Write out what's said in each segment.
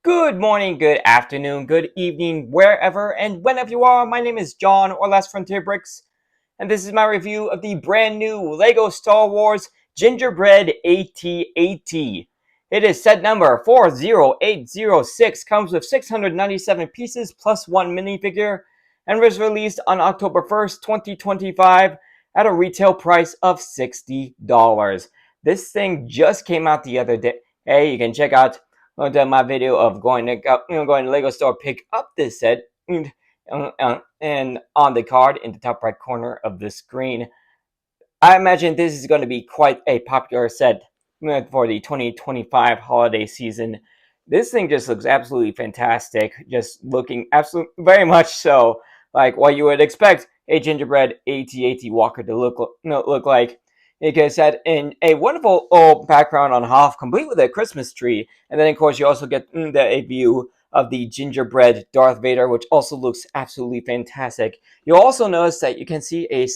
Good morning, good afternoon, good evening, wherever and whenever you are. My name is John, or Last Frontier Bricks, and this is my review of the brand new LEGO Star Wars Gingerbread AT-AT. It is set number 40806, comes with 697 pieces plus one minifigure, and was released on October 1st, 2025 at a retail price of $60. This thing just came out the other day. Hey, you can check out my video of going to Lego store, pick up this set, and on the card in the top right corner of the screen. I imagine this is going to be quite a popular set for the 2025 holiday season. This thing just looks absolutely fantastic, just looking absolutely very much so like what you would expect a gingerbread AT-AT Walker to look like. It gets set in a wonderful old background on Hoth, complete with a Christmas tree, and then of course you also get a view of the gingerbread Darth Vader, which also looks absolutely fantastic. You'll also notice that you can see a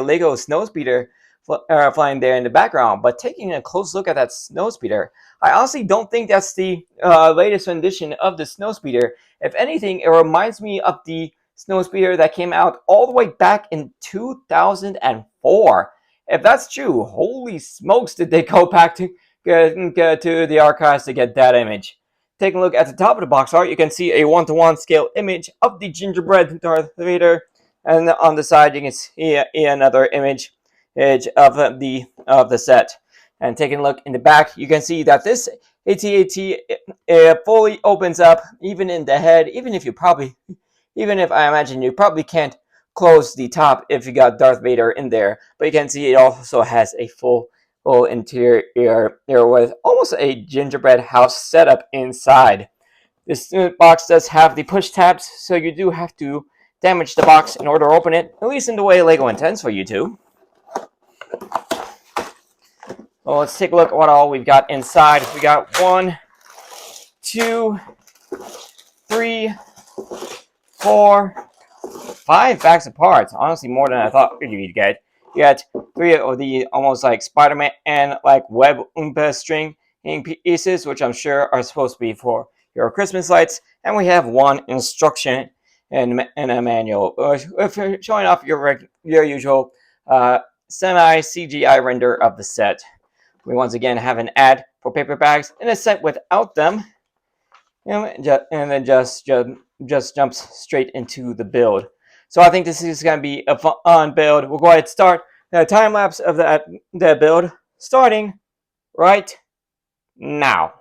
Lego snowspeeder flying there in the background, but taking a close look at that snowspeeder, I honestly don't think that's the latest rendition of the snowspeeder. If anything, it reminds me of the snowspeeder that came out all the way back in 2004. If that's true, holy smokes, did they go back to get to the archives to get that image. Taking a look at the top of the box art, you can see a 1-to-1 scale image of the gingerbread Darth Vader, and on the side you can see another image of the set. And taking a look in the back, you can see that this AT-AT fully opens up, even in the head. Even if I imagine you probably can't close the top if you got Darth Vader in there, but you can see it also has a full interior with almost a gingerbread house setup inside. This box does have the push tabs, so you do have to damage the box in order to open it, at least in the way LEGO intends for you to. Well, let's take a look at what all we've got inside. We got 1, 2, 3, 4, 5 bags of parts. Honestly, more than I thought you'd get. You got 3 of the almost like Spider-Man and like web string pieces, which I'm sure are supposed to be for your Christmas lights. And we have 1 instruction and a manual, showing off your usual semi-CGI render of the set. We once again have an ad for paper bags in a set without them, and then just jumps straight into the build. So I think this is going to be a fun build. We'll go ahead and start the time lapse of that build, starting right now.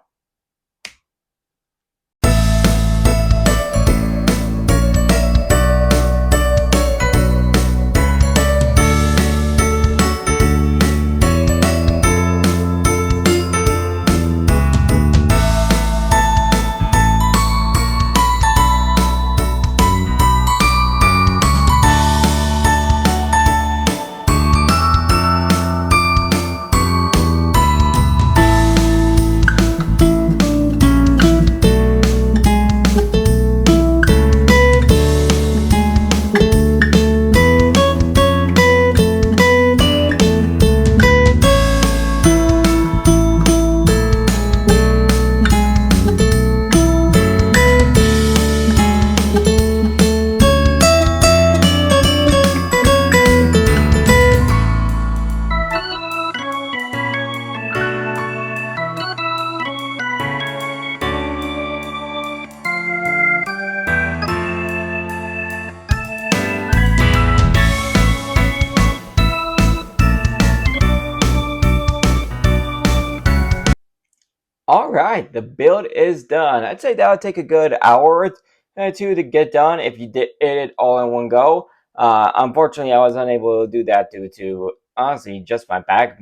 Alright, the build is done. I'd say that would take a good hour or two to get done if you did it all in one go. Unfortunately, I was unable to do that due to, honestly, just my back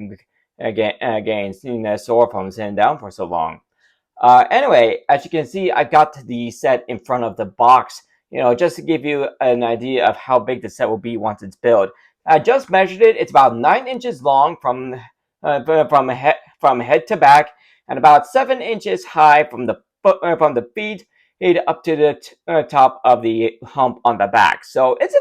again sore from sitting down for so long. Anyway, as you can see, I got the set in front of the box, just to give you an idea of how big the set will be once it's built. I just measured it. It's about 9 inches long from head to back, and about 7 inches high from the feet up to the top of the hump on the back. So it's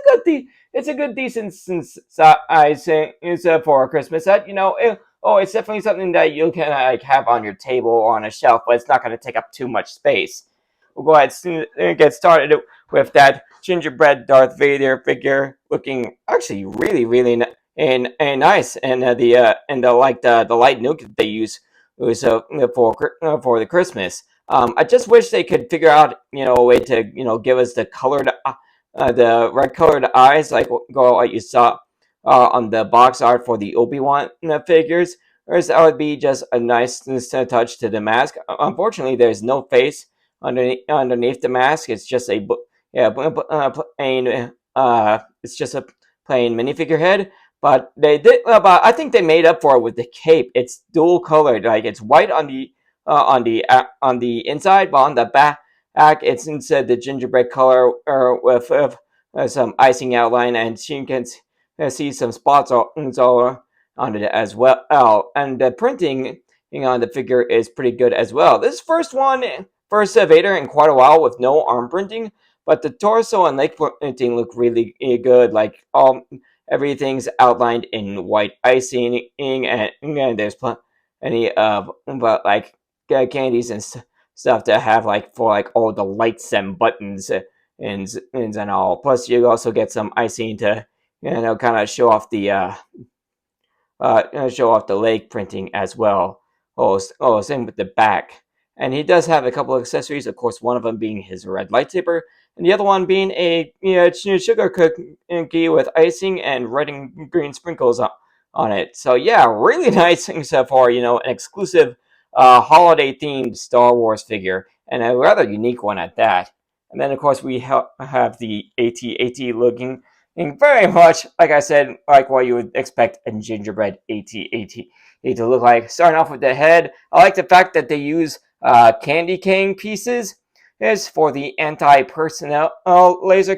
a good decent size for a Christmas set. It's definitely something that you can have on your table or on a shelf, but it's not going to take up too much space. we'll go ahead and get started with that gingerbread Darth Vader figure, looking actually really and nice, and the like the light nuke that they use was for the Christmas. I just wish they could figure out a way to give us the red colored eyes like you saw on the box art for the Obi-Wan figures. Whereas that would be just a nice touch to the mask. Unfortunately, there's no face underneath the mask. It's just a plain it's just a plain minifigure head. But they did. But I think they made up for it with the cape. It's dual colored. Like it's white on the inside, but on the back it's instead the gingerbread color with some icing outline, and you can see some spots all on it as well. Oh, and the printing on the figure is pretty good as well. This first Vader in quite a while with no arm printing, but the torso and leg printing look really good. Like everything's outlined in white icing, and there's plenty of but like candies and stuff to have like for like all the lights and buttons and all. Plus, you also get some icing to kind of show off the leg printing as well. Same with the back. And he does have a couple of accessories. Of course, one of them being his red lightsaber, and the other one being a sugar cookie with icing and red and green sprinkles on it. So yeah, really nice thing so far. An exclusive holiday themed Star Wars figure, and a rather unique one at that. And then of course we have the AT-AT looking very much, like I said, like what you would expect a gingerbread AT-AT to look like. Starting off with the head, I like the fact that they use candy cane pieces is for the anti-personnel laser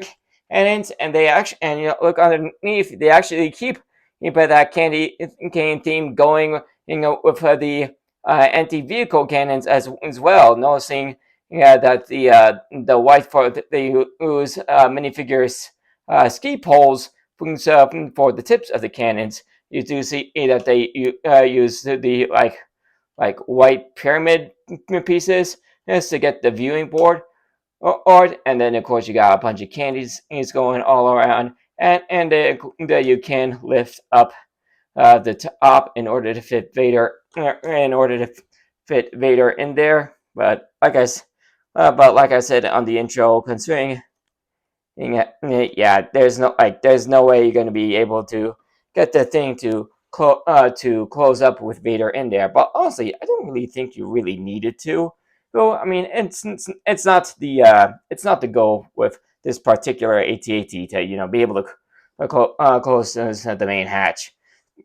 cannons, and they actually look underneath. They actually keep that candy cane theme going, with the anti-vehicle cannons as well. Noticing that the white for they use minifigures ski poles for the tips of the cannons. You do see that they use the like white pyramid pieces just to get the viewing board art, and then of course you got a bunch of candies going all around, and that you can lift up the top in order to fit Vader in there. But like I said on the intro, considering yeah, there's no way you're going to be able to get the thing to close up with Vader in there. But honestly, I don't really think you really needed to. So I mean, it's not the goal with this particular AT-AT to be able to close the main hatch.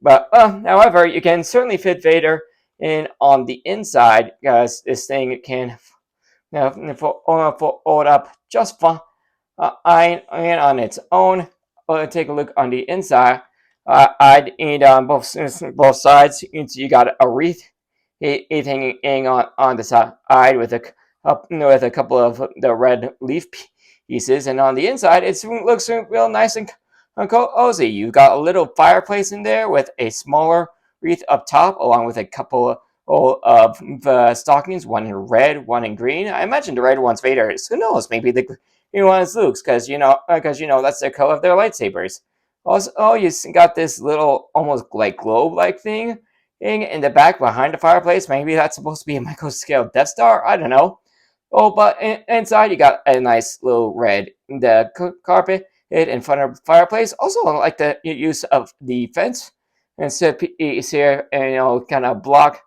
But however, you can certainly fit Vader in on the inside, because this thing can fold up just fine iron on its own. Take a look on the inside. I'd eat on both sides. You got a wreath hanging on the side with a couple of the red leaf pieces, and on the inside it looks real nice and cozy. You got a little fireplace in there with a smaller wreath up top, along with a couple of the stockings, one in red, one in green. I imagine the red one's Vader's. Who knows? Maybe the green one's Luke's, because that's the color of their lightsabers. Also, you got this little almost like globe-like thing in the back behind the fireplace. Maybe that's supposed to be a micro-scale Death Star. I don't know. Oh, but inside you got a nice little red carpet in front of the fireplace. Also, I like the use of the fence and piece here, and kind of block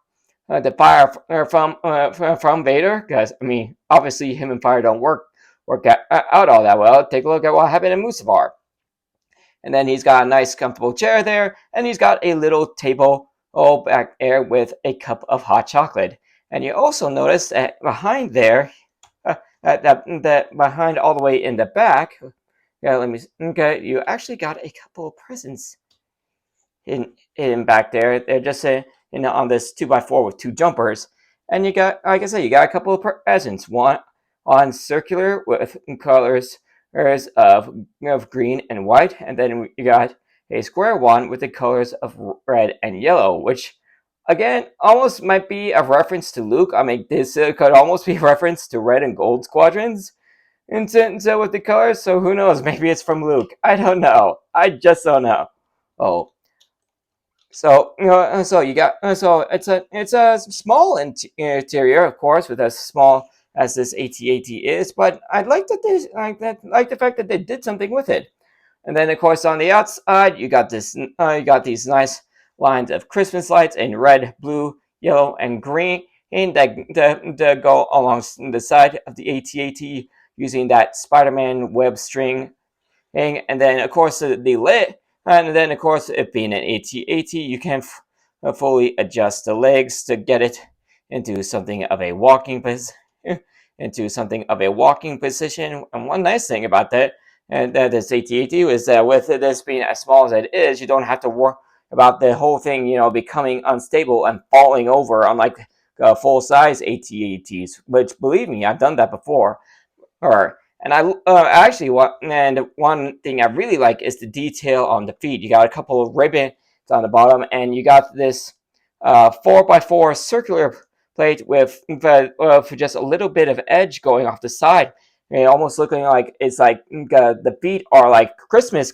the fire from Vader, because I mean, obviously him and fire don't work out all that well. Take a look at what happened in Mustafar. And then he's got a nice comfortable chair there, and he's got a little table back there with a cup of hot chocolate. And you also notice that behind there, that behind all the way in the back, you actually got a couple of presents in back there. They're just on this 2x4 with two jumpers, and you got, like I said, you got a couple of presents. One on circular with colors of green and white, and then you got a square one with the colors of red and yellow, which Again, almost might be a reference to Luke. I mean, this could almost be a reference to Red and Gold Squadrons. And so with the colors, so who knows? Maybe it's from Luke. I don't know. I just don't know. Oh, so so you got so it's a small interior, of course, with as small as this AT-AT is, but I like that they like the fact that they did something with it. And then, of course, on the outside, you got these nice lines of Christmas lights in red, blue, yellow, and green, and that go along the side of the AT-AT using that Spider-Man web string thing. And then, of course, the lid, and then, of course, it being an AT-AT, you can fully adjust the legs to get it into something of a walking position. Into something of a walking position. And one nice thing about that, and this AT-AT, is that with this being as small as it is, you don't have to worry about the whole thing, becoming unstable and falling over, unlike full-size AT-ATs. Which, believe me, I've done that before. Or and I actually one thing I really like is the detail on the feet. You got a couple of ribbons on the bottom, and you got this 4x4 circular plate with for just a little bit of edge going off the side, and almost looking like it's like the feet are like Christmas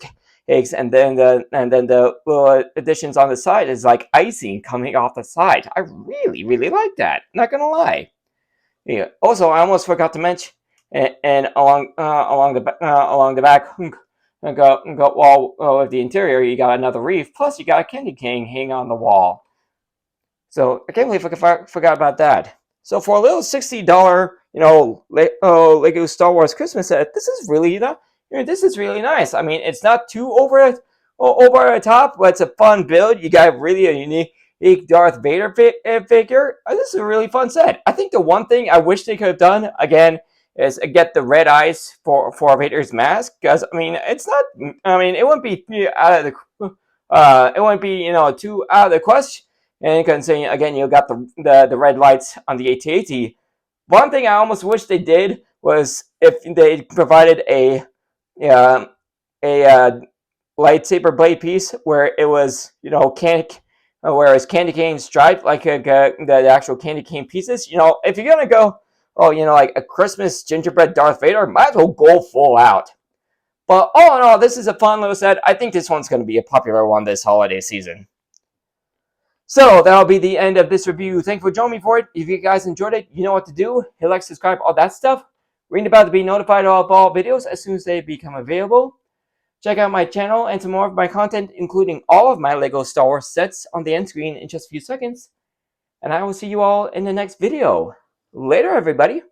cakes, and then the little additions on the side is like icing coming off the side. I really like that. Not gonna lie. Yeah. Also, I almost forgot to mention, and along the back, go wall of the interior, you got another reef. Plus, you got a candy cane hanging on the wall. So I can't believe I forgot about that. So for a little $60, Lego Star Wars Christmas set, this is really nice. I mean, it's not too over the top, but it's a fun build. You got really a unique Darth Vader figure. This is a really fun set. I think the one thing I wish they could have done again is get the red eyes for Vader's mask, because I mean it's not. I mean it wouldn't be out of the. It wouldn't be too out of the question. And considering again you got the red lights on the AT-AT. One thing I almost wish they did was if they provided a lightsaber blade piece where it was whereas candy cane striped like the actual candy cane pieces. If you're gonna go like a Christmas gingerbread Darth Vader, might as well go full out. But all in all, this is a fun little set. I think this one's going to be a popular one this holiday season. So that'll be the end of this review. Thank you for joining me for it. If you guys enjoyed it, you know what to do. Hit like, subscribe, all that stuff. Ring the bell to be notified of all videos as soon as they become available. Check out my channel and some more of my content, including all of my LEGO Star Wars sets on the end screen in just a few seconds. And I will see you all in the next video. Later, everybody.